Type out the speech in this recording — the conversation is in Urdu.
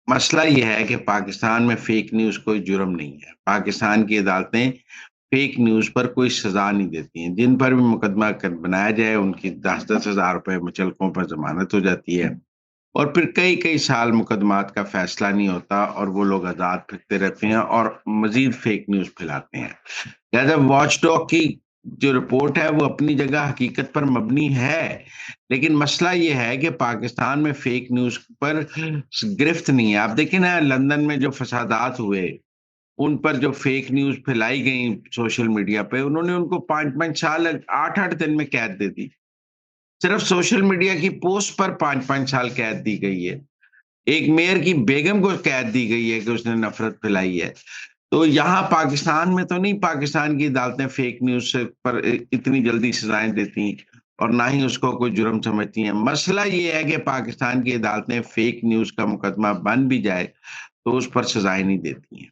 مسئلہ یہ ہے کہ پاکستان میں فیک نیوز کوئی جرم نہیں ہے۔ پاکستان کی عدالتیں فیک نیوز پر کوئی سزا نہیں دیتی ہیں۔ جن پر بھی مقدمہ بنایا جائے ان کی 10,000 روپے مچلقوں پر ضمانت ہو جاتی ہے، اور پھر کئی کئی سال مقدمات کا فیصلہ نہیں ہوتا اور وہ لوگ آزاد پھرتے رہتے ہیں اور مزید فیک نیوز پھیلاتے ہیں۔ لہذا واچ ڈاگ کی جو رپورٹ ہے وہ اپنی جگہ حقیقت پر مبنی ہے، لیکن مسئلہ یہ ہے کہ پاکستان میں فیک نیوز پر گرفت نہیں ہے۔ آپ دیکھیں نا، لندن میں جو فسادات ہوئے ان پر جو فیک نیوز پھیلائی گئی سوشل میڈیا پہ، انہوں نے ان کو 5 5 سال 8 8 دن میں قید دے دی۔ صرف سوشل میڈیا کی پوسٹ پر 5 5 سال قید دی گئی ہے۔ ایک میئر کی بیگم کو قید دی گئی ہے کہ اس نے نفرت پھیلائی ہے۔ تو یہاں پاکستان میں تو نہیں، پاکستان کی عدالتیں فیک نیوز سے پر اتنی جلدی سزائیں دیتی اور نہ ہی اس کو کوئی جرم سمجھتی ہیں۔ مسئلہ یہ ہے کہ پاکستان کی عدالتیں فیک نیوز کا مقدمہ بن بھی جائے تو اس پر سزائیں نہیں دیتی ہیں۔